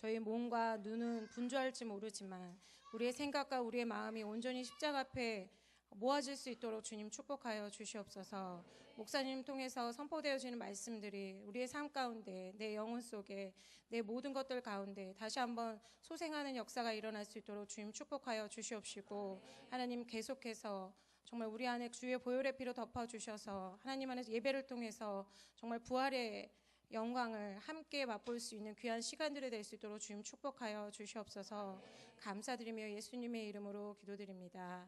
저희 몸과 눈은 분주할지 모르지만 우리의 생각과 우리의 마음이 온전히 십자가 앞에 모아질 수 있도록 주님 축복하여 주시옵소서. 목사님 통해서 선포되어지는 말씀들이 우리의 삶 가운데, 내 영혼 속에, 내 모든 것들 가운데 다시 한번 소생하는 역사가 일어날 수 있도록 주님 축복하여 주시옵시고, 하나님 계속해서 정말 우리 안에 주의 보혈의 피로 덮어주셔서 하나님 안에서 예배를 통해서 정말 부활의 영광을 함께 맛볼 수 있는 귀한 시간들이 될 수 있도록 주님 축복하여 주시옵소서. 감사드리며 예수님의 이름으로 기도드립니다.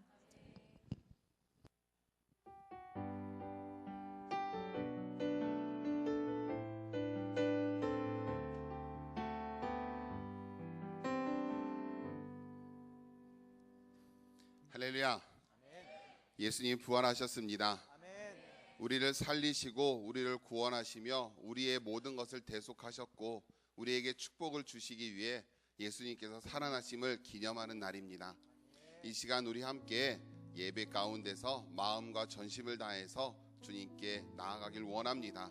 할렐루야. 예수님 부활하셨습니다. 우리를 살리시고 우리를 구원하시며 우리의 모든 것을 대속하셨고 우리에게 축복을 주시기 위해 예수님께서 살아나심을 기념하는 날입니다. 이 시간 우리 함께 예배 가운데서 마음과 전심을 다해서 주님께 나아가길 원합니다.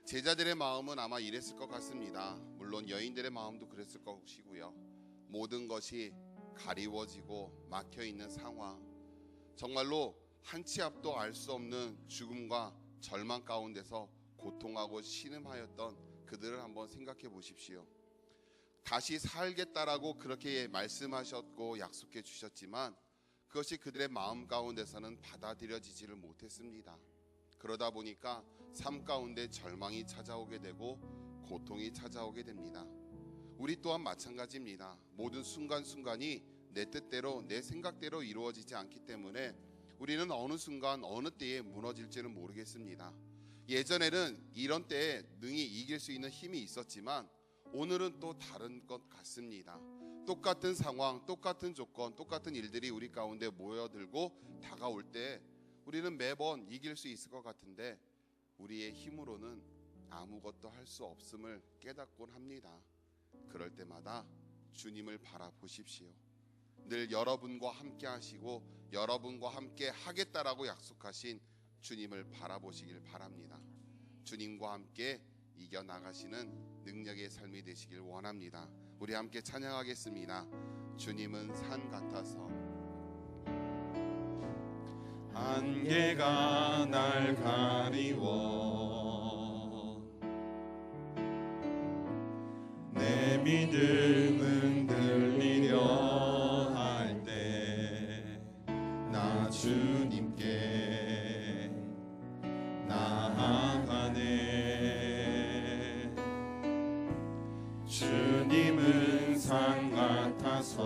제자들의 마음은 아마 이랬을 것 같습니다. 물론 여인들의 마음도 그랬을 것이고요. 모든 것이 가리워지고 막혀있는 상황, 정말로 한 치 앞도 알 수 없는 죽음과 절망 가운데서 고통하고 신음하였던 그들을 한번 생각해 보십시오. 다시 살겠다라고 그렇게 말씀하셨고 약속해 주셨지만 그것이 그들의 마음 가운데서는 받아들여지지를 못했습니다. 그러다 보니까 삶 가운데 절망이 찾아오게 되고 고통이 찾아오게 됩니다. 우리 또한 마찬가지입니다. 모든 순간순간이 내 뜻대로 내 생각대로 이루어지지 않기 때문에 우리는 어느 순간 어느 때에 무너질지는 모르겠습니다. 예전에는 이런 때에 능히 이길 수 있는 힘이 있었지만 오늘은 또 다른 것 같습니다. 똑같은 상황, 똑같은 조건, 똑같은 일들이 우리 가운데 모여들고 다가올 때 우리는 매번 이길 수 있을 것 같은데 우리의 힘으로는 아무것도 할 수 없음을 깨닫곤 합니다. 그럴 때마다 주님을 바라보십시오. 늘 여러분과 함께 하시고 여러분과 함께 하겠다라고 약속하신 주님을 바라보시길 바랍니다. 주님과 함께 이겨나가시는 능력의 삶이 되시길 원합니다. 우리 함께 찬양하겠습니다. 주님은 산 같아서. 안개가 날 가리워 내 믿음은 들리려 할 때 나 주님께 나아가네. 주님은 산 같아서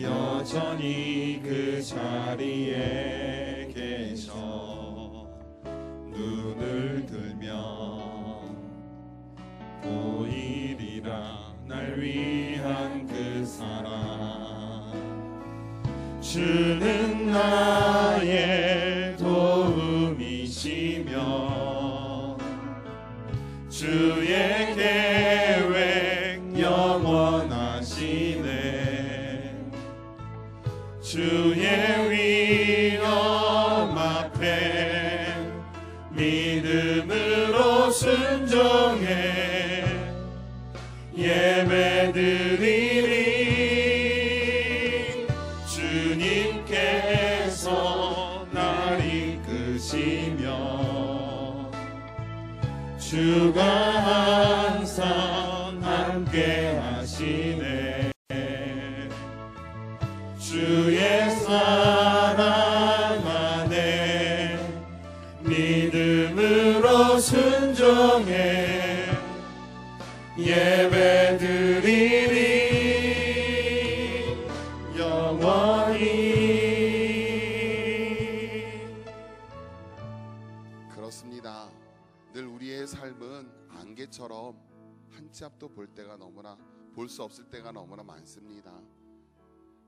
여전히 그 자리에 계셔 눈을 들면 보이리라 날 위한 그 사랑. 주는 나의 도움이시며 주의 계획 영원하시네. 주의 위엄 앞에 믿음으로 순종해 예배드리리. 주님께서 날 이끄시며 주가 항상 함께 하시네. 주의 사랑 안에 믿음으로 순종해 예배드리리 영원히. 그렇습니다. 늘 우리의 삶은 안개처럼 한 치 앞도 볼 수 없을 때가 너무나 많습니다.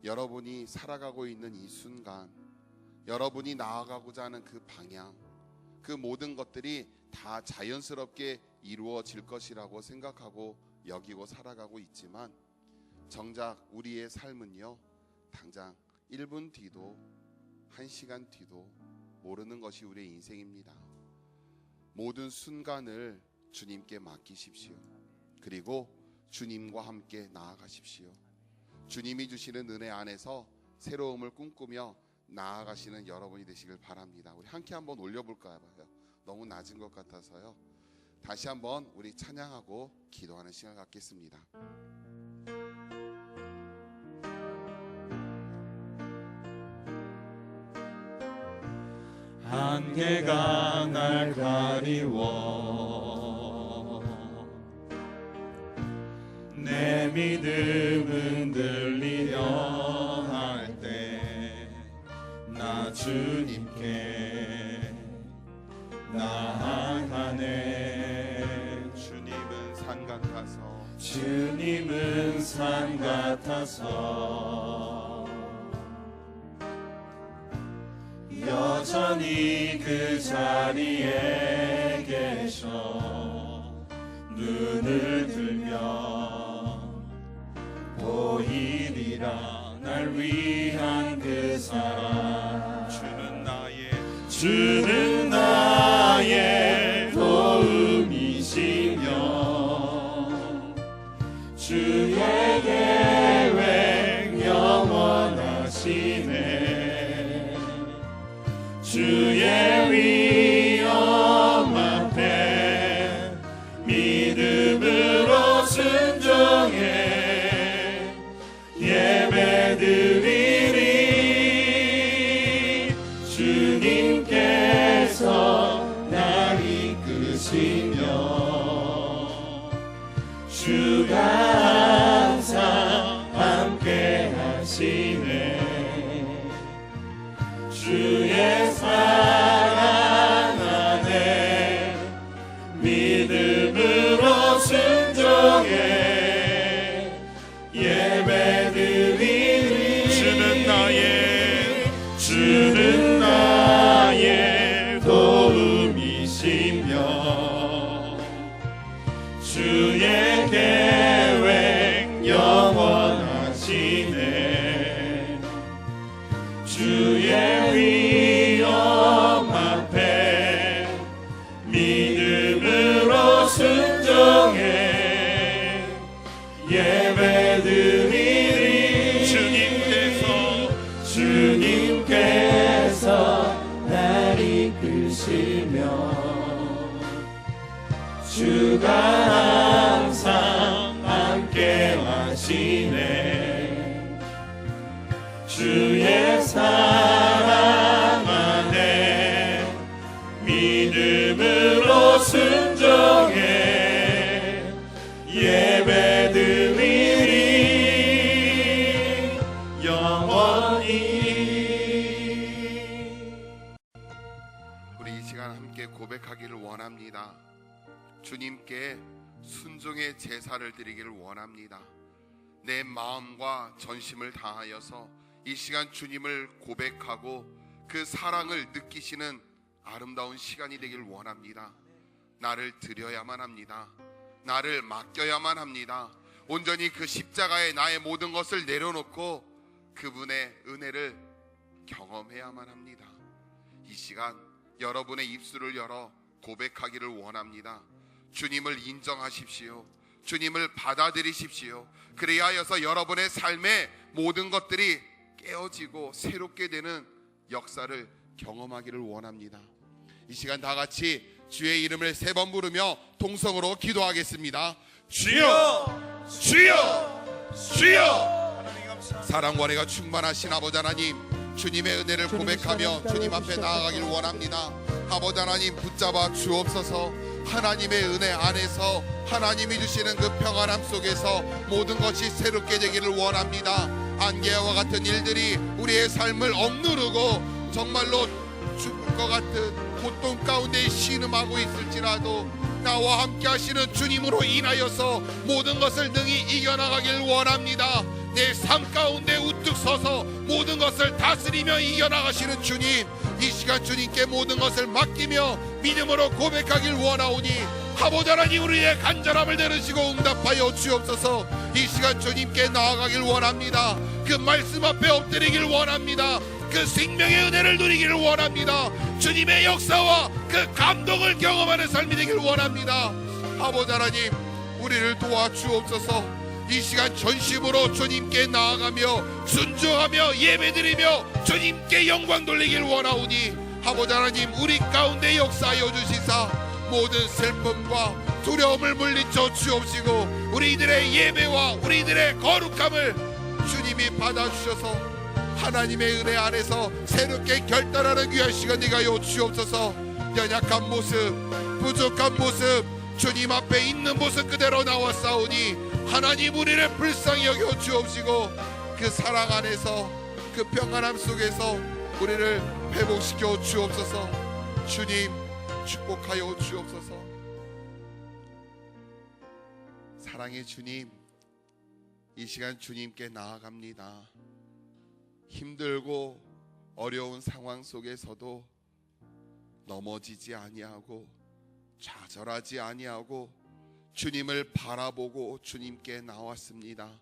여러분이 살아가고 있는 이 순간, 여러분이 나아가고자 하는 그 방향, 그 모든 것들이 다 자연스럽게 이루어질 것이라고 생각하고 여기고 살아가고 있지만 정작 우리의 삶은요, 당장 1분 뒤도 1시간 뒤도 모르는 것이 우리의 인생입니다. 모든 순간을 주님께 맡기십시오. 그리고 주님과 함께 나아가십시오. 주님이 주시는 은혜 안에서 새로움을 꿈꾸며 나아가시는 여러분이 되시길 바랍니다. 우리 함께 한번 올려볼까요? 너무 낮은 것 같아서요. 다시 한번 우리 찬양하고 기도하는 시간 갖겠습니다. 안개가 날 가리워 내 믿음은 들리려 할 때 나 주님께 나아가네. 주님은 산 같아서 주님은 산 같아서 여전히 그 자리에 계셔 눈을 들면 보이리라 날 위한 그 사랑. 주는 나의 도움이시며 주의 계획 영원하시네. 주의 위엄 앞에 믿음으로 순종해 예배드리리. 주님께서 날 이끄시며 주가 항상 함께 하시네. 주의 사랑 안에 믿음으로 순종해 예배드리리. 주는 나의 도움이시며 주의 계획 영원하시네. 주의 위엄 앞에 믿음으로 순종해 예배드리리. 주님께서 날 이끄시며 주가 항상 함께 하시네. 주의 사랑 안에 믿음으로 순종해 예배드리리. 영원히. 우리 이 시간 함께 고백하기를 원합니다. 주님께 순종의 제사를 드리기를 원합니다. 내 마음과 전심을 다하여서 이 시간 주님을 고백하고 그 사랑을 느끼시는 아름다운 시간이 되길 원합니다. 나를 드려야만 합니다. 나를 맡겨야만 합니다. 온전히 그 십자가에 나의 모든 것을 내려놓고 그분의 은혜를 경험해야만 합니다. 이 시간 여러분의 입술을 열어 고백하기를 원합니다. 주님을 인정하십시오. 주님을 받아들이십시오. 그리하여서 여러분의 삶의 모든 것들이 깨어지고 새롭게 되는 역사를 경험하기를 원합니다. 이 시간 다 같이 주의 이름을 3번 부르며 통성으로 기도하겠습니다. 주여, 주여, 주여. 사랑과 은혜가 충만하신 아버지 하나님, 주님의 은혜를 고백하며 주님 앞에 나아가길 원합니다. 아버지 하나님, 붙잡아 주옵소서. 하나님의 은혜 안에서 하나님이 주시는 그 평안함 속에서 모든 것이 새롭게 되기를 원합니다. 안개와 같은 일들이 우리의 삶을 억누르고 정말로 죽을 것 같은 고통 가운데 신음하고 있을지라도 나와 함께 하시는 주님으로 인하여서 모든 것을 능히 이겨나가길 원합니다. 내 삶 가운데 우뚝 서서 모든 것을 다스리며 이겨나가시는 주님, 이 시간 주님께 모든 것을 맡기며 믿음으로 고백하길 원하오니 아버지 하나님, 우리의 간절함을 들으시고 응답하여 주옵소서. 이 시간 주님께 나아가길 원합니다. 그 말씀 앞에 엎드리길 원합니다. 그 생명의 은혜를 누리기를 원합니다. 주님의 역사와 그 감동을 경험하는 삶이 되길 원합니다. 아버지 하나님, 우리를 도와주옵소서. 이 시간 전심으로 주님께 나아가며 순종하며 예배드리며 주님께 영광 돌리길 원하오니 아버지 하나님, 우리 가운데 역사하여 주시사 모든 슬픔과 두려움을 물리쳐 주옵시고 우리들의 예배와 우리들의 거룩함을 주님이 받아주셔서 하나님의 은혜 안에서 새롭게 결단하는 귀한 시간 되게 하여 주옵소서. 연약한 모습, 부족한 모습, 주님 앞에 있는 모습 그대로 나왔사오니 하나님, 우리를 불쌍히 여겨 주옵시고 그 사랑 안에서, 그 평안함 속에서 우리를 회복시켜 주옵소서. 주님, 축복하여 주옵소서. 사랑의 주님, 이 시간 주님께 나아갑니다. 힘들고 어려운 상황 속에서도 넘어지지 아니하고 좌절하지 아니하고 주님을 바라보고 주님께 나왔습니다.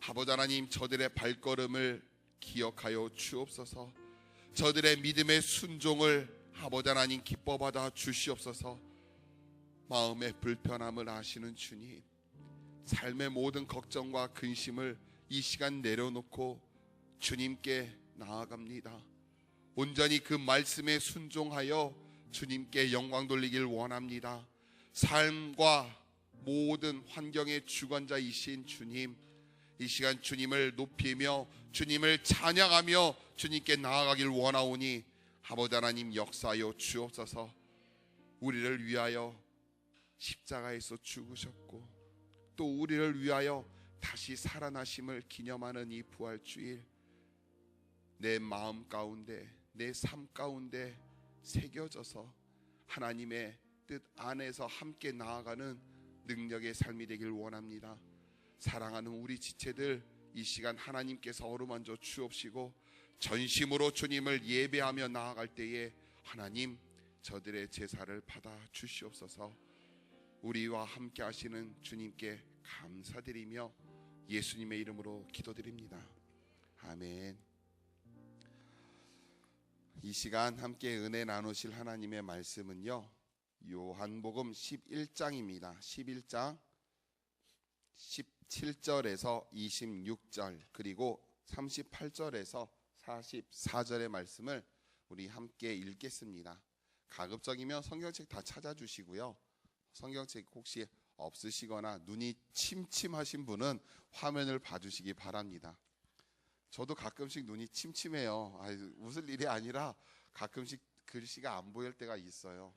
아버지 하나님, 저들의 발걸음을 기억하여 주옵소서. 저들의 믿음의 순종을 아버지 하나님 기뻐 받아 주시옵소서. 마음의 불편함을 아시는 주님, 삶의 모든 걱정과 근심을 이 시간 내려놓고 주님께 나아갑니다. 온전히 그 말씀에 순종하여 주님께 영광 돌리길 원합니다. 삶과 모든 환경의 주관자이신 주님, 이 시간 주님을 높이며 주님을 찬양하며 주님께 나아가길 원하오니 아버지 하나님, 역사하여 주옵소서. 우리를 위하여 십자가에서 죽으셨고 또 우리를 위하여 다시 살아나심을 기념하는 이 부활주일, 내 마음 가운데, 내 삶 가운데 새겨져서 하나님의 뜻 안에서 함께 나아가는 능력의 삶이 되길 원합니다. 사랑하는 우리 지체들, 이 시간 하나님께서 어루만져 주옵시고 전심으로 주님을 예배하며 나아갈 때에 하나님, 저들의 제사를 받아 주시옵소서. 우리와 함께 하시는 주님께 감사드리며 예수님의 이름으로 기도드립니다. 아멘. 이 시간 함께 은혜 나누실 하나님의 말씀은요, 요한복음 11장입니다. 11장 17절에서 26절 그리고 38절에서 44절의 말씀을 우리 함께 읽겠습니다. 가급적이면 성경책 다 찾아주시고요. 성경책 혹시 없으시거나 눈이 침침하신 분은 화면을 봐주시기 바랍니다. 저도 가끔씩 눈이 침침해요. 웃을 일이 아니라 가끔씩 글씨가 안 보일 때가 있어요.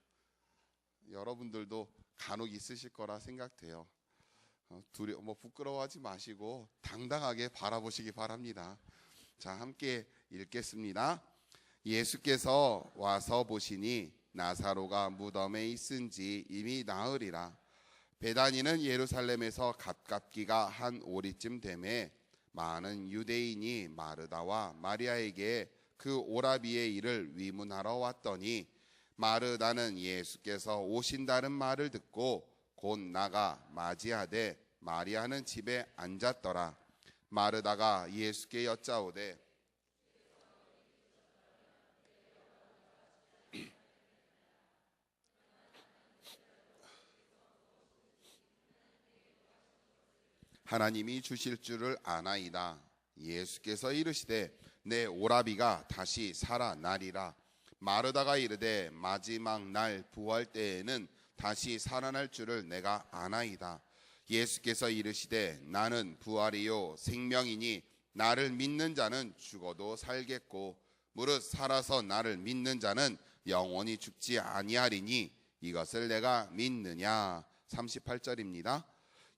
여러분들도 간혹 있으실 거라 생각돼요. 부끄러워하지 마시고 당당하게 바라보시기 바랍니다. 자, 함께 읽겠습니다. 예수께서 와서 보시니 나사로가 무덤에 있은지 이미 나으리라. 베다니는 예루살렘에서 가깝기가 한 오리쯤 되매 많은 유대인이 마르다와 마리아에게 그 오라비의 일을 위문하러 왔더니 마르다는 예수께서 오신다는 말을 듣고 곧 나가 맞이하되 마리아는 집에 앉았더라. 마르다가 예수께 여짜오되 하나님이 주실 줄을 아나이다. 예수께서 이르시되 내 오라비가 다시 살아나리라. 마르다가 이르되 마지막 날 부활 때에는 다시 살아날 줄을 내가 아나이다. 예수께서 이르시되 나는 부활이요 생명이니 나를 믿는 자는 죽어도 살겠고 무릇 살아서 나를 믿는 자는 영원히 죽지 아니하리니 이것을 내가 믿느냐. 38절입니다.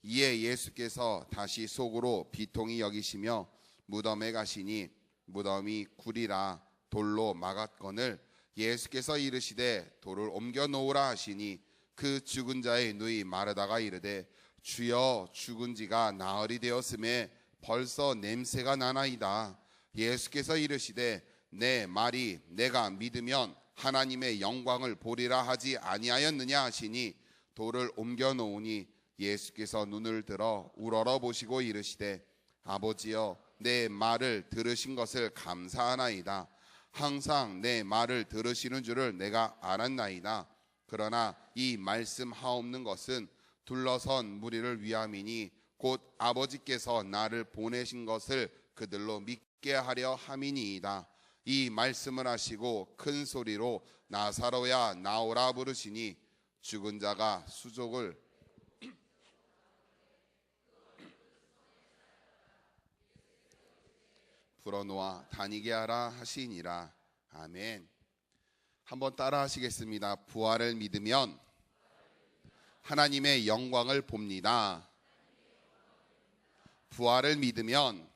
이에 예수께서 다시 속으로 비통히 여기시며 무덤에 가시니 무덤이 굴이라 돌로 막았거늘 예수께서 이르시되 돌을 옮겨 놓으라 하시니 그 죽은 자의 누이 마르다가 이르되 주여 죽은 지가 나흘이 되었음에 벌써 냄새가 나나이다. 예수께서 이르시되 내 말이 내가 믿으면 하나님의 영광을 보리라 하지 아니하였느냐 하시니 돌을 옮겨 놓으니 예수께서 눈을 들어 우러러 보시고 이르시되 아버지여 내 말을 들으신 것을 감사하나이다. 항상 내 말을 들으시는 줄을 내가 알았나이다. 그러나 이 말씀 하옵는 것은 둘러선 무리를 위함이니 곧 아버지께서 나를 보내신 것을 그들로 믿게 하려 함이니이다. 이 말씀을 하시고 큰 소리로 나사로야 나오라 부르시니 죽은 자가 수족을 불어놓아 다니게 하라 하시니라. 아멘. 한번 따라 하시겠습니다. 부활을 믿으면 하나님의 영광을 봅니다. 부활을 믿으면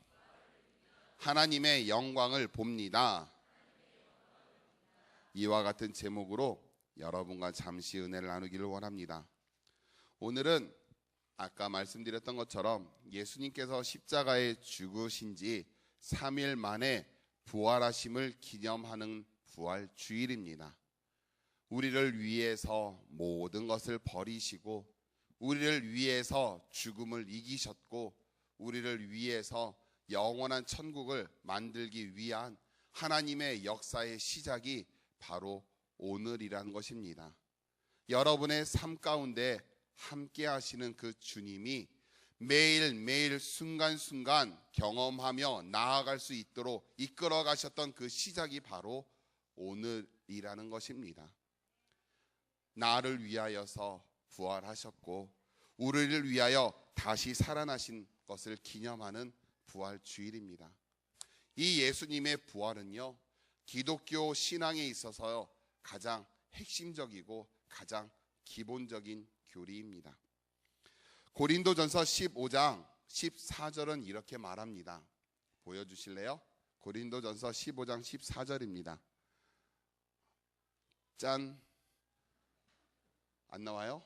하나님의 영광을 봅니다. 이와 같은 제목으로 여러분과 잠시 은혜를 나누기를 원합니다. 오늘은 아까 말씀드렸던 것처럼 예수님께서 십자가에 죽으신 지 3일 만에 부활하심을 기념하는 부활 주일입니다. 우리를 위해서 모든 것을 버리시고 우리를 위해서 죽음을 이기셨고 우리를 위해서 영원한 천국을 만들기 위한 하나님의 역사의 시작이 바로 오늘이라는 것입니다. 여러분의 삶 가운데 함께 하시는 그 주님이 매일매일 순간순간 경험하며 나아갈 수 있도록 이끌어 가셨던 그 시작이 바로 오늘이라는 것입니다. 나를 위하여서 부활하셨고 우리를 위하여 다시 살아나신 것을 기념하는 부활 주일입니다. 이 예수님의 부활은요, 기독교 신앙에 있어서 가장 핵심적이고 가장 기본적인 교리입니다. 고린도전서 15장 14절은 이렇게 말합니다. 보여주실래요? 고린도전서 15장 14절입니다. 짠! 안 나와요?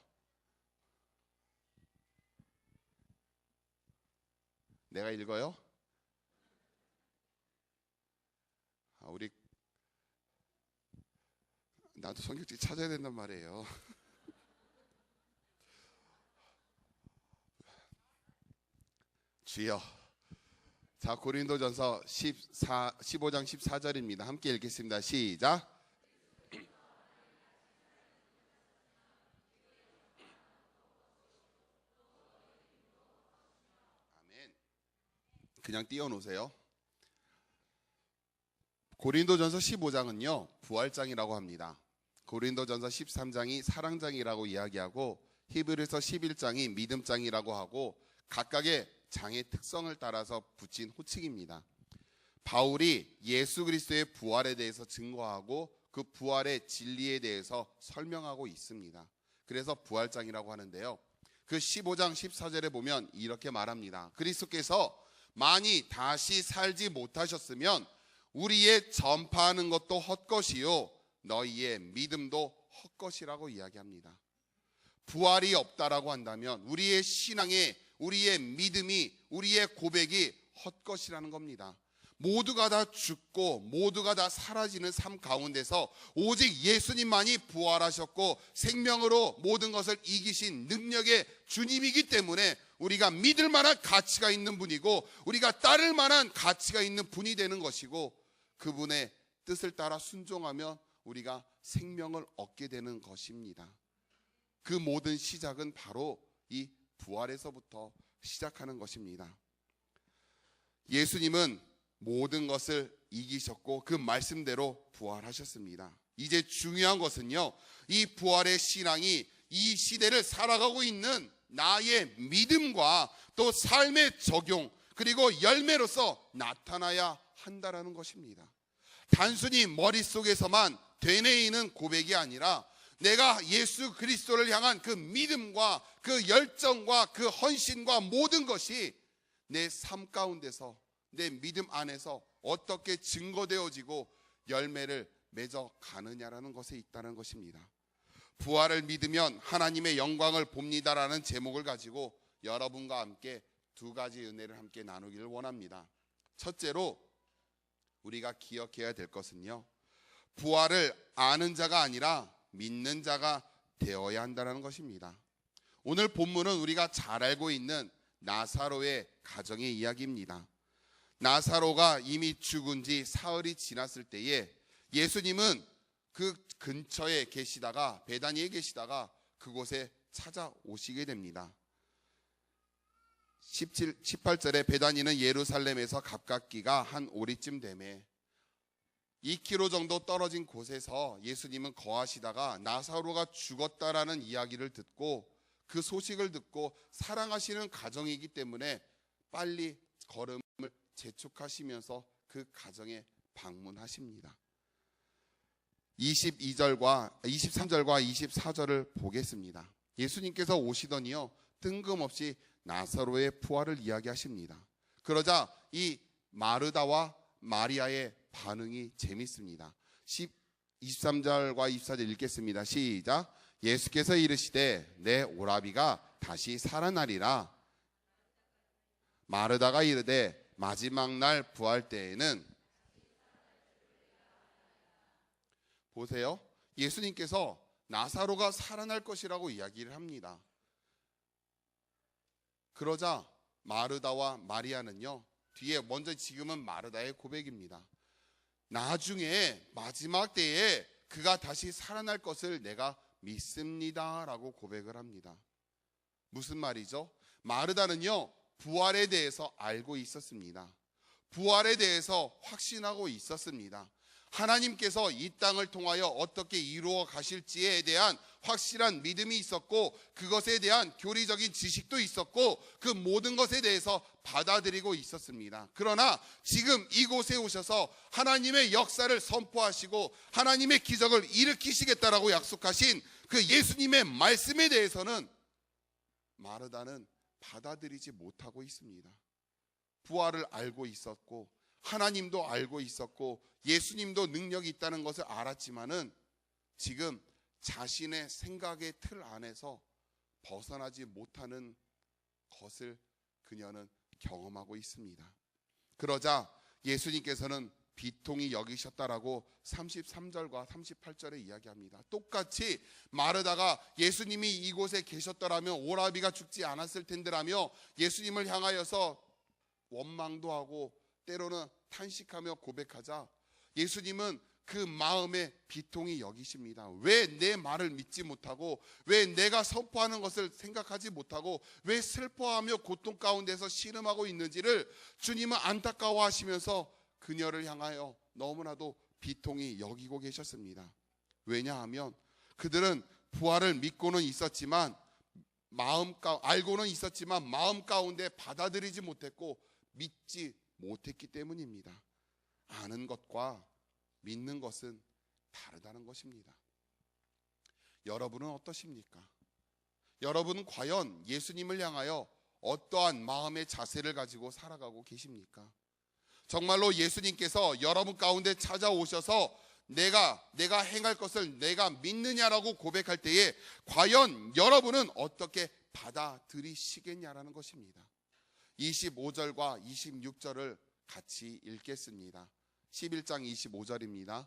내가 읽어요? 우리 나도 성경책 찾아야 된단 말이에요. 주여. 자, 고린도전서 15장 14절입니다. 함께 읽겠습니다. 시작. 아멘. 그냥 띄워놓으세요. 고린도전서 15장은요 부활장이라고 합니다. 고린도전서 13장이 사랑장이라고 이야기하고 히브리서 11장이 믿음장이라고 하고 각각의 장의 특성을 따라서 붙인 호칭입니다. 바울이 예수 그리스도의 부활에 대해서 증거하고 그 부활의 진리에 대해서 설명하고 있습니다. 그래서 부활장이라고 하는데요, 그 15장 14절에 보면 이렇게 말합니다. 그리스도께서 만이 다시 살지 못하셨으면 우리의 전파하는 것도 헛것이요 너희의 믿음도 헛것이라고 이야기합니다. 부활이 없다라고 한다면 우리의 신앙에 우리의 믿음이 우리의 고백이 헛것이라는 겁니다. 모두가 다 죽고 모두가 다 사라지는 삶 가운데서 오직 예수님만이 부활하셨고 생명으로 모든 것을 이기신 능력의 주님이기 때문에 우리가 믿을 만한 가치가 있는 분이고 우리가 따를 만한 가치가 있는 분이 되는 것이고 그분의 뜻을 따라 순종하면 우리가 생명을 얻게 되는 것입니다. 그 모든 시작은 바로 이 부활에서부터 시작하는 것입니다. 예수님은 모든 것을 이기셨고 그 말씀대로 부활하셨습니다. 이제 중요한 것은요, 이 부활의 신앙이 이 시대를 살아가고 있는 나의 믿음과 또 삶의 적용 그리고 열매로서 나타나야 한다라는 것입니다. 단순히 머릿속에서만 되뇌이는 고백이 아니라 내가 예수 그리스도를 향한 그 믿음과 그 열정과 그 헌신과 모든 것이 내 삶 가운데서 내 믿음 안에서 어떻게 증거되어지고 열매를 맺어 가느냐라는 것에 있다는 것입니다. 부활을 믿으면 하나님의 영광을 봅니다라는 제목을 가지고 여러분과 함께 두 가지 은혜를 함께 나누기를 원합니다. 첫째로 우리가 기억해야 될 것은요, 부활을 아는 자가 아니라 믿는 자가 되어야 한다는 것입니다. 오늘 본문은 우리가 잘 알고 있는 나사로의 가정의 이야기입니다. 나사로가 이미 죽은 지 사흘이 지났을 때에 예수님은 그 근처에 계시다가 베다니에 계시다가 그곳에 찾아오시게 됩니다. 18절에 베다니는 예루살렘에서 가깝기가 한 오리쯤 되매 2km 정도 떨어진 곳에서 예수님은 거하시다가 나사로가 죽었다라는 이야기를 듣고 그 소식을 듣고 사랑하시는 가정이기 때문에 빨리 걸음을 재촉하시면서 그 가정에 방문하십니다. 23절과 24절을 보겠습니다. 예수님께서 오시더니요 뜬금없이 나사로의 부활을 이야기하십니다. 그러자 이 마르다와 마리아의 반응이 재밌습니다. 23절과 24절 읽겠습니다. 시작. 예수께서 이르시되 내 오라비가 다시 살아나리라. 마르다가 이르되 마지막 날 부활 때에는, 보세요. 예수님께서 나사로가 살아날 것이라고 이야기를 합니다. 그러자 마르다와 마리아는요 뒤에 먼저 지금은 마르다의 고백입니다. 나중에 마지막 때에 그가 다시 살아날 것을 내가 믿습니다 라고 고백을 합니다. 무슨 말이죠? 마르다는요 부활에 대해서 알고 있었습니다. 부활에 대해서 확신하고 있었습니다. 하나님께서 이 땅을 통하여 어떻게 이루어 가실지에 대한 확실한 믿음이 있었고 그것에 대한 교리적인 지식도 있었고 그 모든 것에 대해서 받아들이고 있었습니다. 그러나 지금 이곳에 오셔서 하나님의 역사를 선포하시고 하나님의 기적을 일으키시겠다라고 약속하신 그 예수님의 말씀에 대해서는 마르다는 받아들이지 못하고 있습니다. 부활을 알고 있었고 하나님도 알고 있었고 예수님도 능력이 있다는 것을 알았지만은 지금 자신의 생각의 틀 안에서 벗어나지 못하는 것을 그녀는 경험하고 있습니다. 그러자 예수님께서는 비통히 여기셨다라고 33절과 38절에 이야기합니다. 똑같이 마르다가 예수님이 이곳에 계셨더라면 오라비가 죽지 않았을 텐데라며 예수님을 향하여서 원망도 하고 때로는 탄식하며 고백하자 예수님은 그 마음에 비통히 여기십니다. 왜 내 말을 믿지 못하고 왜 내가 선포하는 것을 생각하지 못하고 왜 슬퍼하며 고통 가운데서 신음하고 있는지를 주님은 안타까워하시면서 그녀를 향하여 너무나도 비통히 여기고 계셨습니다. 왜냐하면 그들은 부활을 믿고는 있었지만 알고는 있었지만 마음 가운데 받아들이지 못했고 믿지 못했기 때문입니다. 아는 것과 믿는 것은 다르다는 것입니다. 여러분은 어떠십니까? 여러분은 과연 예수님을 향하여 어떠한 마음의 자세를 가지고 살아가고 계십니까? 정말로 예수님께서 여러분 가운데 찾아오셔서 내가 행할 것을 내가 믿느냐라고 고백할 때에 과연 여러분은 어떻게 받아들이시겠냐라는 것입니다. 25절과 26절을 같이 읽겠습니다. 11장 25절입니다.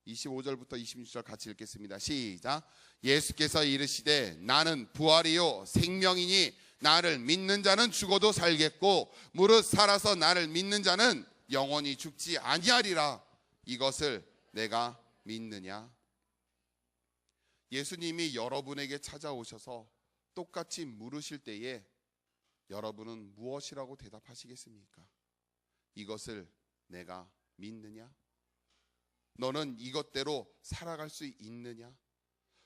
25절부터 26절 같이 읽겠습니다. 시작. 예수께서 이르시되 나는 부활이요 생명이니 나를 믿는 자는 죽어도 살겠고 무릇 살아서 나를 믿는 자는 영원히 죽지 아니하리라. 이것을 내가 믿느냐? 예수님이 여러분에게 찾아오셔서 똑같이 물으실 때에 여러분은 무엇이라고 대답하시겠습니까? 이것을 내가 믿느냐? 너는 이것대로 살아갈 수 있느냐?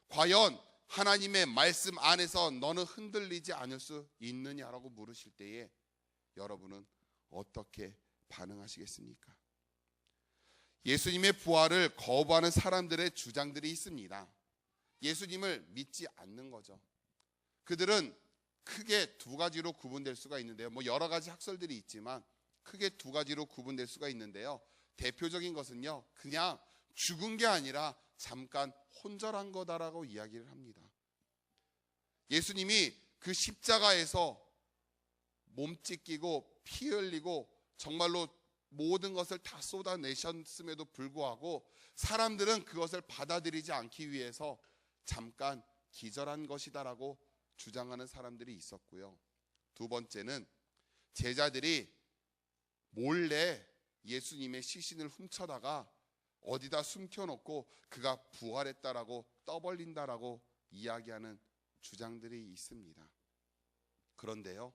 과연 하나님의 말씀 안에서 너는 흔들리지 않을 수 있느냐라고 물으실 때에 여러분은 어떻게 반응하시겠습니까? 예수님의 부활을 거부하는 사람들의 주장들이 있습니다. 예수님을 믿지 않는 거죠. 그들은 크게 두 가지로 구분될 수가 있는데요. 여러 가지 학설들이 있지만 크게 두 가지로 구분될 수가 있는데요. 대표적인 것은요, 그냥 죽은 게 아니라 잠깐 혼절한 거다라고 이야기를 합니다. 예수님이 그 십자가에서 몸 찢기고 피 흘리고 정말로 모든 것을 다 쏟아내셨음에도 불구하고 사람들은 그것을 받아들이지 않기 위해서 잠깐 기절한 것이다라고 주장하는 사람들이 있었고요. 두 번째는 제자들이 몰래 예수님의 시신을 훔쳐다가 어디다 숨겨놓고 그가 부활했다라고 떠벌린다라고 이야기하는 주장들이 있습니다. 그런데요,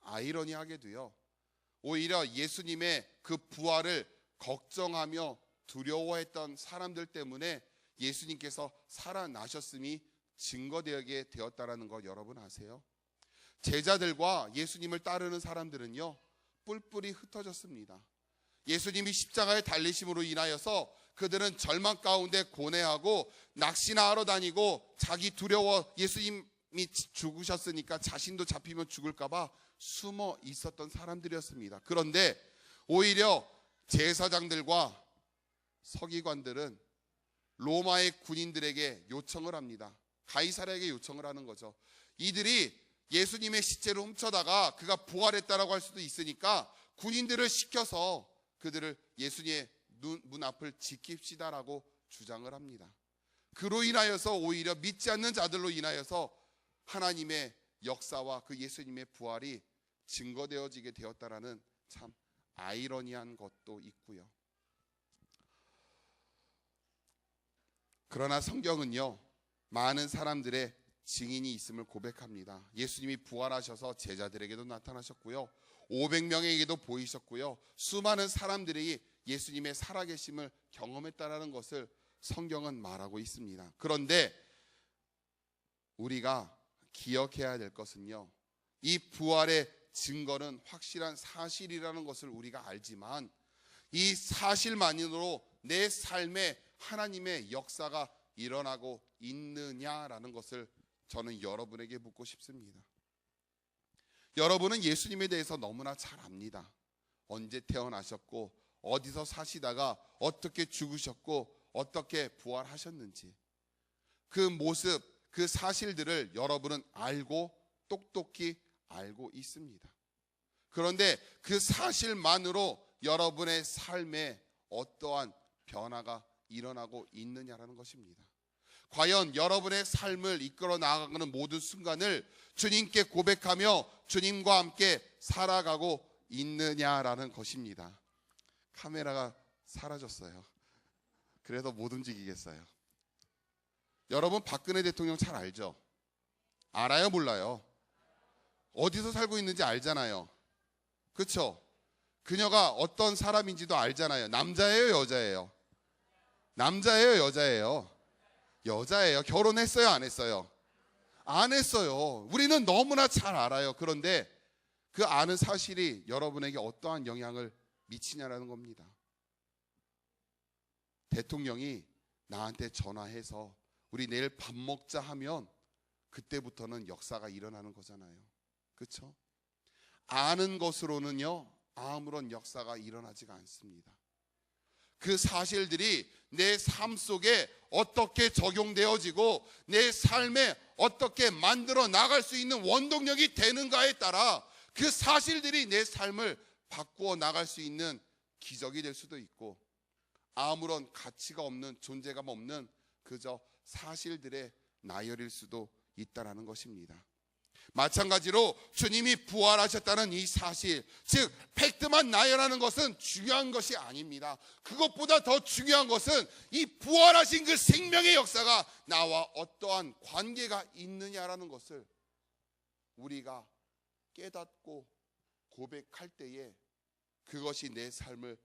아이러니하게도요, 오히려 예수님의 그 부활을 걱정하며 두려워했던 사람들 때문에 예수님께서 살아나셨음이 증거되게 되었다라는 거 여러분 아세요? 제자들과 예수님을 따르는 사람들은요, 뿔뿔이 흩어졌습니다. 예수님이 십자가에 달리심으로 인하여서 그들은 절망 가운데 고뇌하고 낚시나 하러 다니고, 자기 두려워 예수님이 죽으셨으니까 자신도 잡히면 죽을까 봐 숨어 있었던 사람들이었습니다. 그런데 오히려 제사장들과 서기관들은 로마의 군인들에게 요청을 합니다. 가이사랴에게 요청을 하는 거죠. 이들이 예수님의 시체를 훔쳐다가 그가 부활했다라고 할 수도 있으니까 군인들을 시켜서 그들을 예수님의 문 앞을 지킵시다라고 주장을 합니다. 그로 인하여서 오히려 믿지 않는 자들로 인하여서 하나님의 역사와 그 예수님의 부활이 증거되어지게 되었다라는 참 아이러니한 것도 있고요. 그러나 성경은요, 많은 사람들의 증인이 있음을 고백합니다. 예수님이 부활하셔서 제자들에게도 나타나셨고요, 500명에게도 보이셨고요, 수많은 사람들이 예수님의 살아계심을 경험했다라는 것을 성경은 말하고 있습니다. 그런데 우리가 기억해야 될 것은요, 이 부활의 증거는 확실한 사실이라는 것을 우리가 알지만 이 사실만으로 내 삶에 하나님의 역사가 일어나고 있느냐라는 것을 저는 여러분에게 묻고 싶습니다. 여러분은 예수님에 대해서 너무나 잘 압니다. 언제 태어나셨고 어디서 사시다가 어떻게 죽으셨고 어떻게 부활하셨는지, 그 모습, 그 사실들을 여러분은 알고 똑똑히 알고 있습니다. 그런데 그 사실만으로 여러분의 삶에 어떠한 변화가 일어나고 있느냐라는 것입니다. 과연 여러분의 삶을 이끌어 나아가는 모든 순간을 주님께 고백하며 주님과 함께 살아가고 있느냐라는 것입니다. 카메라가 사라졌어요. 그래서 못 움직이겠어요. 여러분, 박근혜 대통령 잘 알죠? 알아요, 몰라요? 어디서 살고 있는지 알잖아요. 그렇죠? 그녀가 어떤 사람인지도 알잖아요. 남자예요, 여자예요? 남자예요, 여자예요? 여자예요. 결혼했어요, 안 했어요? 안 했어요. 우리는 너무나 잘 알아요. 그런데 그 아는 사실이 여러분에게 어떠한 영향을 미치냐라는 겁니다. 대통령이 나한테 전화해서 우리 내일 밥 먹자 하면 그때부터는 역사가 일어나는 거잖아요. 그렇죠? 아는 것으로는요, 아무런 역사가 일어나지가 않습니다. 그 사실들이 내 삶 속에 어떻게 적용되어지고 내 삶에 어떻게 만들어 나갈 수 있는 원동력이 되는가에 따라 그 사실들이 내 삶을 바꾸어 나갈 수 있는 기적이 될 수도 있고, 아무런 가치가 없는, 존재감 없는 그저 사실들의 나열일 수도 있다라는 것입니다. 마찬가지로 주님이 부활하셨다는 이 사실, 즉 팩트만 나열하는 것은 중요한 것이 아닙니다. 그것보다 더 중요한 것은 이 부활하신 그 생명의 역사가 나와 어떠한 관계가 있느냐라는 것을 우리가 깨닫고 고백할 때에 그것이 내 삶을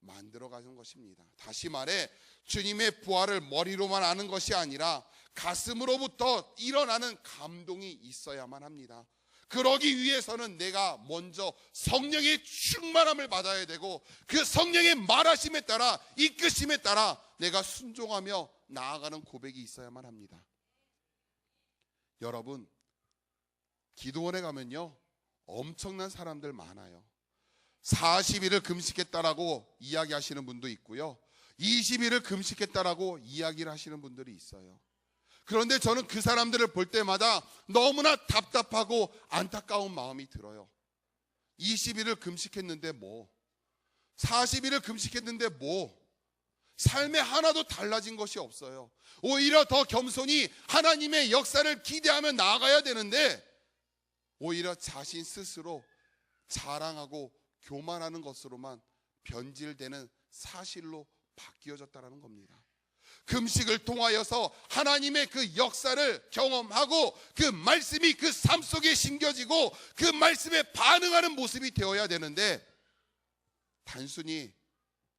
만들어가는 것입니다. 다시 말해, 주님의 부활을 머리로만 아는 것이 아니라 가슴으로부터 일어나는 감동이 있어야만 합니다. 그러기 위해서는 내가 먼저 성령의 충만함을 받아야 되고, 그 성령의 말하심에 따라, 이끄심에 따라 내가 순종하며 나아가는 고백이 있어야만 합니다. 여러분, 기도원에 가면요, 엄청난 사람들 많아요. 40일을 금식했다라고 이야기하시는 분도 있고요, 20일을 금식했다라고 이야기를 하시는 분들이 있어요. 그런데 저는 그 사람들을 볼 때마다 너무나 답답하고 안타까운 마음이 들어요. 20일을 금식했는데 뭐, 40일을 금식했는데 뭐, 삶에 하나도 달라진 것이 없어요. 오히려 더 겸손히 하나님의 역사를 기대하며 나아가야 되는데 오히려 자신 스스로 자랑하고 교만하는 것으로만 변질되는 사실로 바뀌어졌다는 겁니다. 금식을 통하여서 하나님의 그 역사를 경험하고 그 말씀이 그 삶 속에 심겨지고 그 말씀에 반응하는 모습이 되어야 되는데, 단순히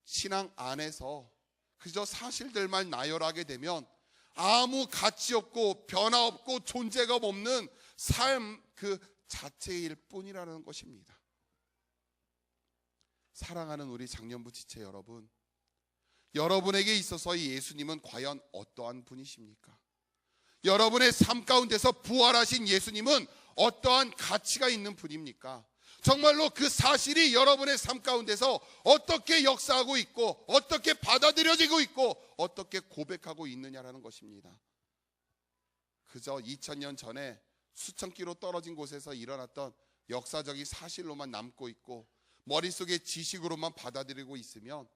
신앙 안에서 그저 사실들만 나열하게 되면 아무 가치 없고 변화 없고 존재가 없는 삶 그 자체일 뿐이라는 것입니다. 사랑하는 우리 장년부 지체 여러분, 여러분에게 있어서 이 예수님은 과연 어떠한 분이십니까? 여러분의 삶 가운데서 부활하신 예수님은 어떠한 가치가 있는 분입니까? 정말로 그 사실이 여러분의 삶 가운데서 어떻게 역사하고 있고 어떻게 받아들여지고 있고 어떻게 고백하고 있느냐라는 것입니다. 그저 2000년 전에 수천 킬로 떨어진 곳에서 일어났던 역사적인 사실로만 남고 있고 머릿속에 지식으로만 받아들이고 있으면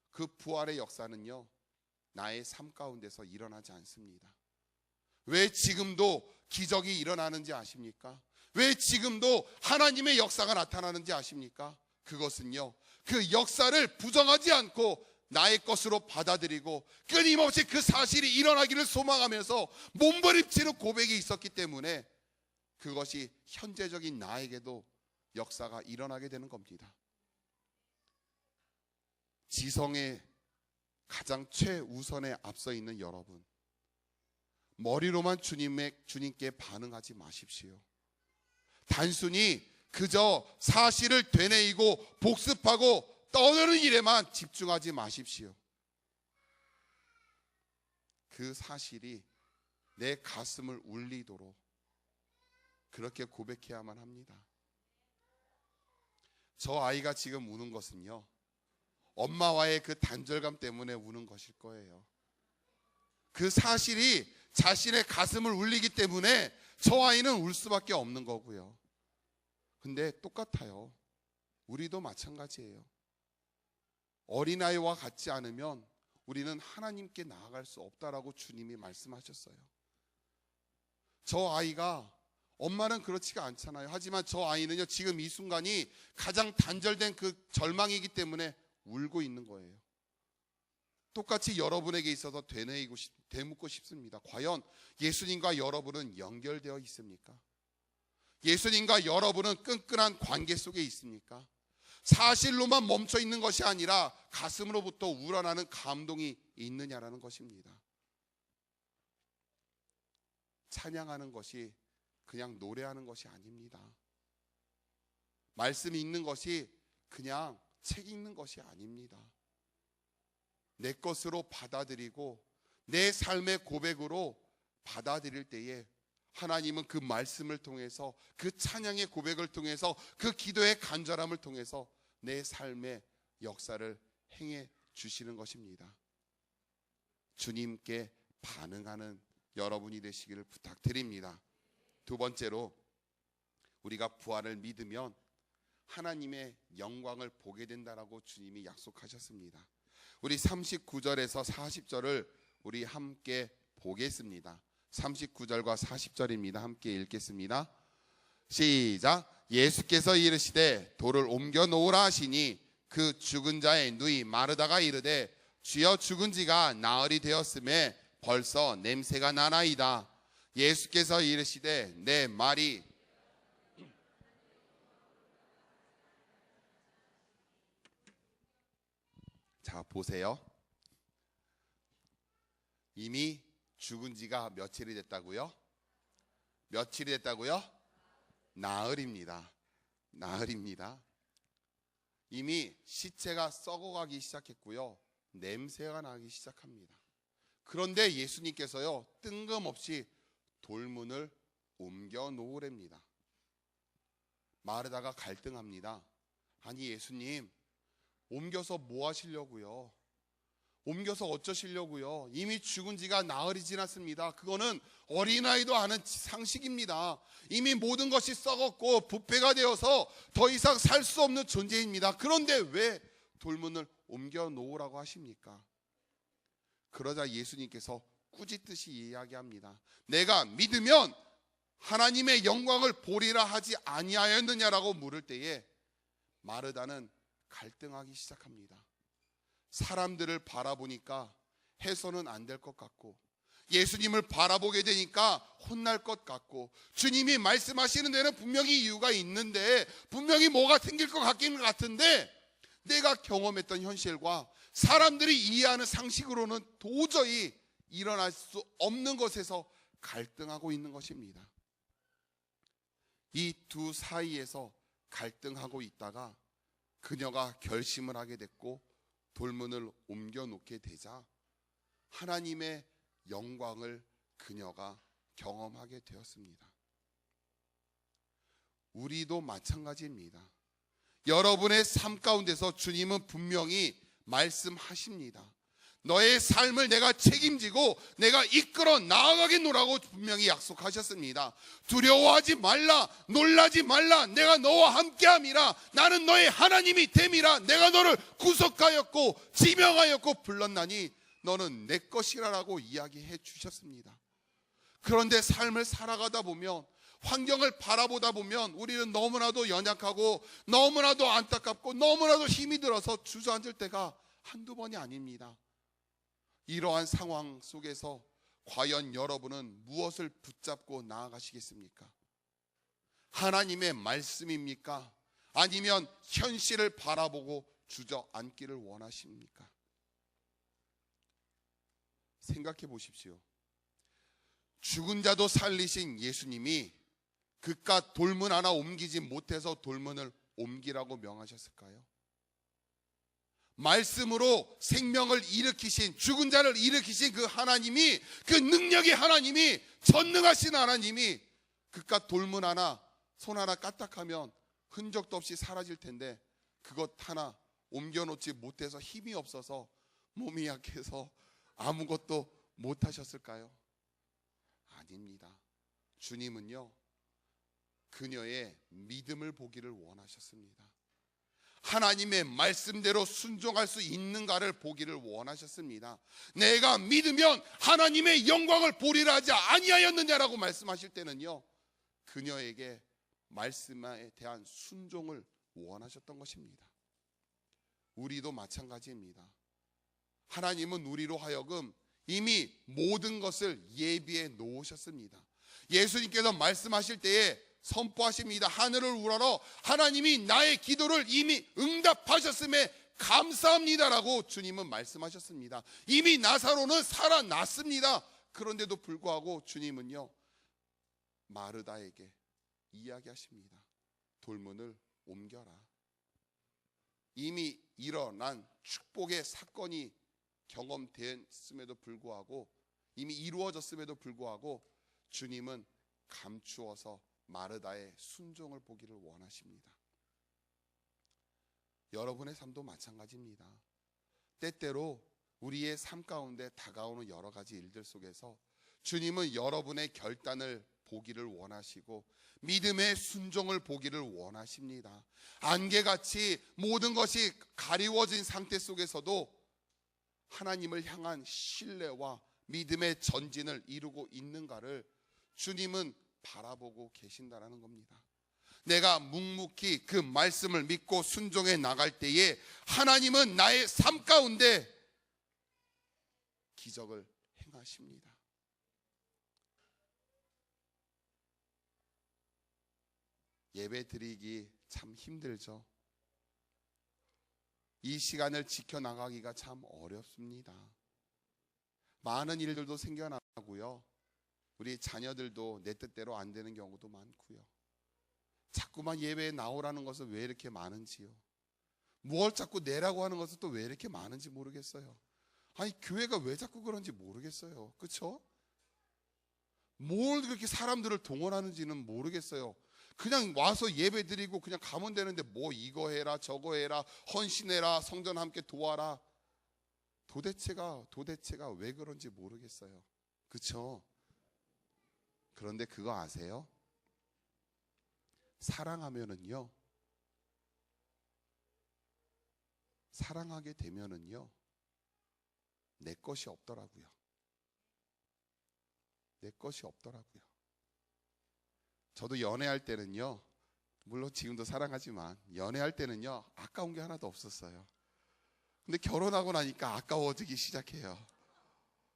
그 부활의 역사는요, 나의 삶 가운데서 일어나지 않습니다. 왜 지금도 기적이 일어나는지 아십니까? 왜 지금도 하나님의 역사가 나타나는지 아십니까? 그것은요, 그 역사를 부정하지 않고 나의 것으로 받아들이고 끊임없이 그 사실이 일어나기를 소망하면서 몸부림치는 고백이 있었기 때문에 그것이 현재적인 나에게도 역사가 일어나게 되는 겁니다. 지성의 가장 최우선에 앞서 있는 여러분, 머리로만 주님께 반응하지 마십시오. 단순히 그저 사실을 되뇌이고 복습하고 떠드는 일에만 집중하지 마십시오. 그 사실이 내 가슴을 울리도록 그렇게 고백해야만 합니다. 저 아이가 지금 우는 것은요, 엄마와의 그 단절감 때문에 우는 것일 거예요. 그 사실이 자신의 가슴을 울리기 때문에 저 아이는 울 수밖에 없는 거고요. 근데 똑같아요. 우리도 마찬가지예요. 어린아이와 같지 않으면 우리는 하나님께 나아갈 수 없다라고 주님이 말씀하셨어요. 저 아이가, 엄마는 그렇지가 않잖아요. 하지만 저 아이는요, 지금 이 순간이 가장 단절된 그 절망이기 때문에 울고 있는 거예요. 똑같이 여러분에게 있어서 되묻고 싶습니다. 과연 예수님과 여러분은 연결되어 있습니까? 예수님과 여러분은 끈끈한 관계 속에 있습니까? 사실로만 멈춰 있는 것이 아니라 가슴으로부터 우러나는 감동이 있느냐라는 것입니다. 찬양하는 것이 그냥 노래하는 것이 아닙니다. 말씀이 있는 것이 그냥 책 읽는 것이 아닙니다. 내 것으로 받아들이고 내 삶의 고백으로 받아들일 때에 하나님은 그 말씀을 통해서, 그 찬양의 고백을 통해서, 그 기도의 간절함을 통해서 내 삶의 역사를 행해 주시는 것입니다. 주님께 반응하는 여러분이 되시기를 부탁드립니다. 두 번째로, 우리가 부활을 믿으면 하나님의 영광을 보게 된다라고 주님이 약속하셨습니다. 우리 39절에서 40절을 우리 함께 보겠습니다. 39절과 40절입니다. 함께 읽겠습니다. 시작. 예수께서 이르시되 돌을 옮겨 놓으라 하시니 그 죽은 자의 누이 마르다가 이르되 주여 죽은 지가 나흘이 되었음에 벌써 냄새가 나나이다. 예수께서 이르시되 내 말이 자 보세요. 이미 죽은 지가 며칠이 됐다고요? 며칠이 됐다고요? 나흘입니다. 나흘입니다. 이미 시체가 썩어가기 시작했고요, 냄새가 나기 시작합니다. 그런데 예수님께서요, 뜬금없이 돌문을 옮겨 놓으랍니다. 마르다가 갈등합니다. 아니 예수님, 옮겨서 뭐 하시려고요? 옮겨서 어쩌시려고요? 이미 죽은 지가 나흘이 지났습니다. 그거는 어린아이도 아는 상식입니다. 이미 모든 것이 썩었고 부패가 되어서 더 이상 살 수 없는 존재입니다. 그런데 왜 돌문을 옮겨 놓으라고 하십니까? 그러자 예수님께서 꾸짖듯이 이야기합니다. 내가 믿으면 하나님의 영광을 보리라 하지 아니하였느냐라고 물을 때에 마르다는 갈등하기 시작합니다. 사람들을 바라보니까 해서는 안 될 것 같고, 예수님을 바라보게 되니까 혼날 것 같고, 주님이 말씀하시는 데는 분명히 이유가 있는데, 분명히 뭐가 생길 것 같기는 같은데, 내가 경험했던 현실과 사람들이 이해하는 상식으로는 도저히 일어날 수 없는 것에서 갈등하고 있는 것입니다. 이 두 사이에서 갈등하고 있다가 그녀가 결심을 하게 됐고 돌문을 옮겨 놓게 되자 하나님의 영광을 그녀가 경험하게 되었습니다. 우리도 마찬가지입니다. 여러분의 삶 가운데서 주님은 분명히 말씀하십니다. 너의 삶을 내가 책임지고 내가 이끌어 나아가겠노라고 분명히 약속하셨습니다. 두려워하지 말라, 놀라지 말라, 내가 너와 함께함이라. 나는 너의 하나님이 됨이라. 내가 너를 구속하였고 지명하였고 불렀나니 너는 내 것이라라고 이야기해 주셨습니다. 그런데 삶을 살아가다 보면, 환경을 바라보다 보면 우리는 너무나도 연약하고 너무나도 안타깝고 너무나도 힘이 들어서 주저앉을 때가 한두 번이 아닙니다. 이러한 상황 속에서 과연 여러분은 무엇을 붙잡고 나아가시겠습니까? 하나님의 말씀입니까? 아니면 현실을 바라보고 주저앉기를 원하십니까? 생각해 보십시오. 죽은 자도 살리신 예수님이 그깟 돌문 하나 옮기지 못해서 돌문을 옮기라고 명하셨을까요? 말씀으로 생명을 일으키신, 죽은 자를 일으키신 그 하나님이, 그 능력의 하나님이, 전능하신 하나님이 그깟 돌문 하나, 손 하나 까딱하면 흔적도 없이 사라질 텐데 그것 하나 옮겨놓지 못해서 힘이 없어서 몸이 약해서 아무것도 못하셨을까요? 아닙니다. 주님은요, 그녀의 믿음을 보기를 원하셨습니다. 하나님의 말씀대로 순종할 수 있는가를 보기를 원하셨습니다. 내가 믿으면 하나님의 영광을 보리라 하지 아니하였느냐라고 말씀하실 때는요, 그녀에게 말씀에 대한 순종을 원하셨던 것입니다. 우리도 마찬가지입니다. 하나님은 우리로 하여금 이미 모든 것을 예비해 놓으셨습니다. 예수님께서 말씀하실 때에 선포하십니다. 하늘을 우러러 하나님이 나의 기도를 이미 응답하셨음에 감사합니다라고 주님은 말씀하셨습니다. 이미 나사로는 살아났습니다. 그런데도 불구하고 주님은요, 마르다에게 이야기하십니다. 돌문을 옮겨라. 이미 일어난 축복의 사건이 경험됐음에도 불구하고, 이미 이루어졌음에도 불구하고 주님은 감추어서 마르다의 순종을 보기를 원하십니다. 여러분의 삶도 마찬가지입니다. 때때로 우리의 삶 가운데 다가오는 여러 가지 일들 속에서 주님은 여러분의 결단을 보기를 원하시고 믿음의 순종을 보기를 원하십니다. 안개같이 모든 것이 가리워진 상태 속에서도 하나님을 향한 신뢰와 믿음의 전진을 이루고 있는가를 주님은 바라보고 계신다라는 겁니다. 내가 묵묵히 그 말씀을 믿고 순종해 나갈 때에 하나님은 나의 삶 가운데 기적을 행하십니다. 예배 드리기 참 힘들죠. 이 시간을 지켜나가기가 참 어렵습니다. 많은 일들도 생겨나고요, 우리 자녀들도 내 뜻대로 안 되는 경우도 많고요. 자꾸만 예배에 나오라는 것은 왜 이렇게 많은지요. 뭘 자꾸 내라고 하는 것은 또 왜 이렇게 많은지 모르겠어요. 아니, 교회가 왜 자꾸 그런지 모르겠어요. 그렇죠? 뭘 그렇게 사람들을 동원하는지는 모르겠어요. 그냥 와서 예배 드리고 그냥 가면 되는데 뭐 이거 해라 저거 해라 헌신해라 성전 함께 도와라, 도대체가 왜 그런지 모르겠어요. 그렇죠? 그런데 그거 아세요? 사랑하면은요, 사랑하게 되면은요, 내 것이 없더라고요. 내 것이 없더라고요. 저도 연애할 때는요, 물론 지금도 사랑하지만 연애할 때는요, 아까운 게 하나도 없었어요. 근데 결혼하고 나니까 아까워지기 시작해요.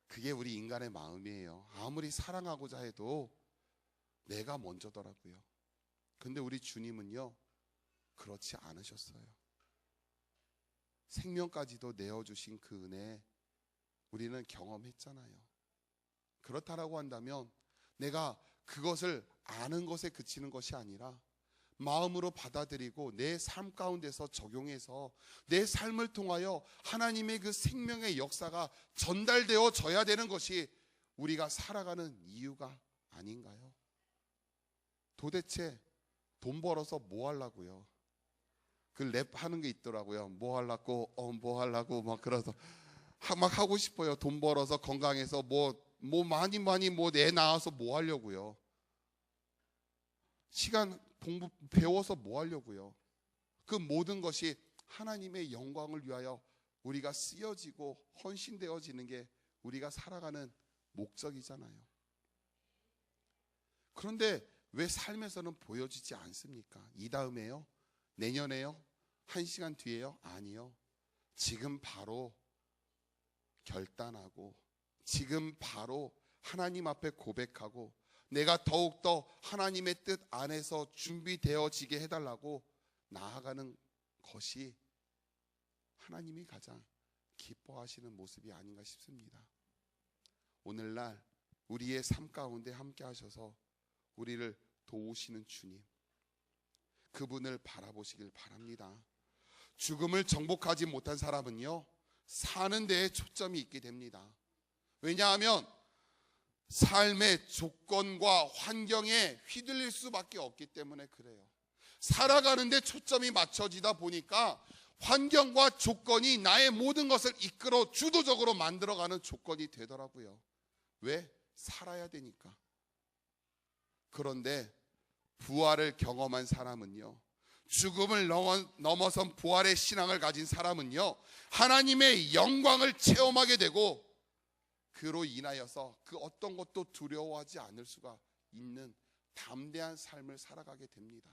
그게 우리 인간의 마음이에요. 아무리 사랑하고자 해도 내가 먼저더라고요. 근데 우리 주님은요, 그렇지 않으셨어요. 생명까지도 내어주신 그 은혜 우리는 경험했잖아요. 그렇다라고 한다면 내가 그것을 아는 것에 그치는 것이 아니라 마음으로 받아들이고 내 삶 가운데서 적용해서 내 삶을 통하여 하나님의 그 생명의 역사가 전달되어져야 되는 것이 우리가 살아가는 이유가 아닌가요? 도대체 돈 벌어서 뭐 하려고요? 그 랩 하는 게 있더라고요. 뭐 하려고 뭐 하려고 막 그래서 막 하고 싶어요. 돈 벌어서 건강해서 뭐 많이 뭐 내 나와서 뭐 하려고요? 시간 공부 배워서 뭐 하려고요? 그 모든 것이 하나님의 영광을 위하여 우리가 쓰여지고 헌신되어지는 게 우리가 살아가는 목적이잖아요. 그런데 왜 삶에서는 보여지지 않습니까? 이 다음에요? 내년에요? 1시간 뒤에요? 아니요. 지금 바로 결단하고 지금 바로 하나님 앞에 고백하고 내가 더욱더 하나님의 뜻 안에서 준비되어지게 해달라고 나아가는 것이 하나님이 가장 기뻐하시는 모습이 아닌가 싶습니다. 오늘날 우리의 삶 가운데 함께 하셔서 우리를 도우시는 주님, 그분을 바라보시길 바랍니다. 죽음을 정복하지 못한 사람은요, 사는 데에 초점이 있게 됩니다. 왜냐하면 삶의 조건과 환경에 휘둘릴 수밖에 없기 때문에 그래요. 살아가는 데 초점이 맞춰지다 보니까 환경과 조건이 나의 모든 것을 이끌어 주도적으로 만들어가는 조건이 되더라고요. 왜? 살아야 되니까. 그런데 부활을 경험한 사람은요, 죽음을 넘어선 부활의 신앙을 가진 사람은요, 하나님의 영광을 체험하게 되고 그로 인하여서 그 어떤 것도 두려워하지 않을 수가 있는 담대한 삶을 살아가게 됩니다.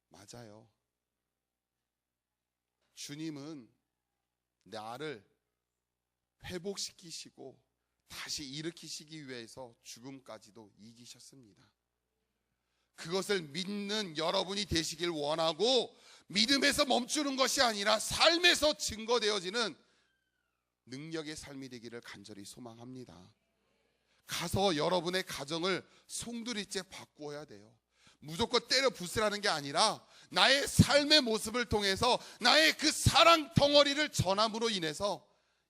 맞아요. 주님은 나를 회복시키시고 다시 일으키시기 위해서 죽음까지도 이기셨습니다. 그것을 믿는 여러분이 되시길 원하고, 믿음에서 멈추는 것이 아니라 삶에서 증거되어지는 능력의 삶이 되기를 간절히 소망합니다. 가서 여러분의 가정을 송두리째 바꾸어야 돼요. 무조건 때려 부수라는 게 아니라 나의 삶의 모습을 통해서 나의 그 사랑 덩어리를 전함으로 인해서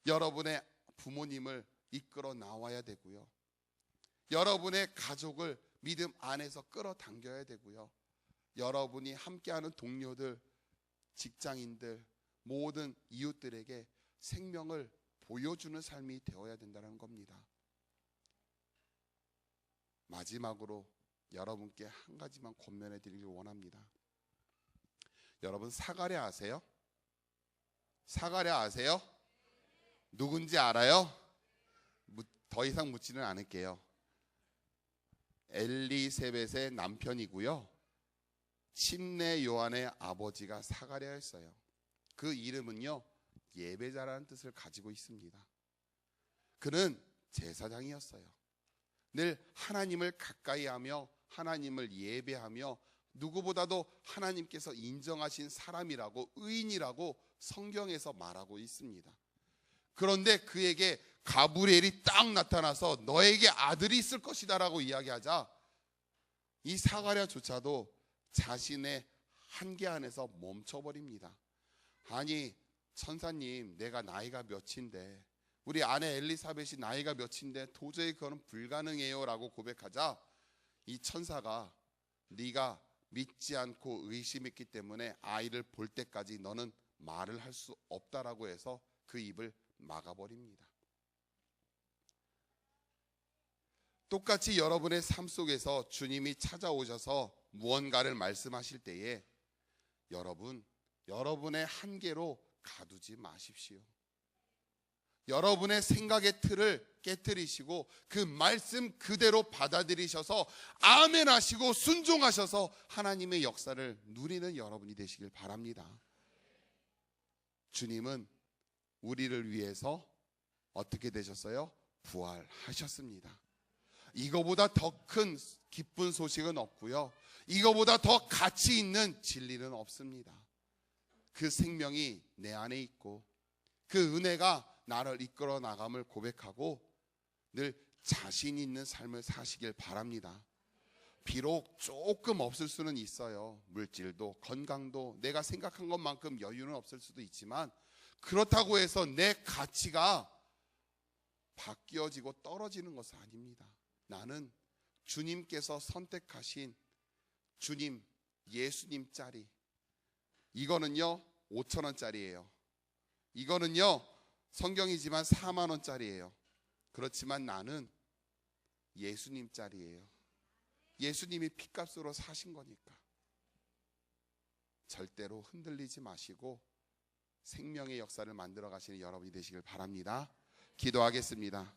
여러분의 부모님을 이끌어 나와야 되고요, 여러분의 가족을 믿음 안에서 끌어당겨야 되고요, 여러분이 함께하는 동료들, 직장인들, 모든 이웃들에게 생명을 보여주는 삶이 되어야 된다는 겁니다. 마지막으로 여러분께 한 가지만 권면해 드리길 원합니다. 여러분, 사가랴 아세요? 사가랴 아세요? 누군지 알아요? 더 이상 묻지는 않을게요. 엘리세벳의 남편이고요, 침례 요한의 아버지가 사가랴였어요. 그 이름은요, 예배자라는 뜻을 가지고 있습니다. 그는 제사장이었어요. 늘 하나님을 가까이 하며 하나님을 예배하며 누구보다도 하나님께서 인정하신 사람이라고, 의인이라고 성경에서 말하고 있습니다. 그런데 그에게 가브리엘이 딱 나타나서 너에게 아들이 있을 것이다 라고 이야기하자 이 사가랴조차도 자신의 한계 안에서 멈춰버립니다. 아니, 천사님, 내가 나이가 몇인데, 우리 아내 엘리사벳이 나이가 몇인데 도저히 그건 불가능해요 라고 고백하자 이 천사가 네가 믿지 않고 의심했기 때문에 아이를 볼 때까지 너는 말을 할 수 없다라고 해서 그 입을 막아버립니다. 똑같이 여러분의 삶 속에서 주님이 찾아오셔서 무언가를 말씀하실 때에 여러분의 한계로 가두지 마십시오. 여러분의 생각의 틀을 깨트리시고 그 말씀 그대로 받아들이셔서 아멘 하시고 순종하셔서 하나님의 역사를 누리는 여러분이 되시길 바랍니다. 주님은 우리를 위해서 어떻게 되셨어요? 부활하셨습니다. 이거보다 더 큰 기쁜 소식은 없고요. 이거보다 더 가치 있는 진리는 없습니다. 그 생명이 내 안에 있고 그 은혜가 나를 이끌어 나감을 고백하고 늘 자신 있는 삶을 사시길 바랍니다. 비록 조금 없을 수는 있어요. 물질도 건강도 내가 생각한 것만큼 여유는 없을 수도 있지만 그렇다고 해서 내 가치가 바뀌어지고 떨어지는 것은 아닙니다. 나는 주님께서 선택하신 주님, 예수님 짜리, 이거는요 5,000원짜리예요. 이거는요 성경이지만 4만 원짜리예요. 그렇지만 나는 예수님 짜리예요. 예수님이 피값으로 사신 거니까 절대로 흔들리지 마시고 생명의 역사를 만들어 가시는 여러분이 되시길 바랍니다. 기도하겠습니다.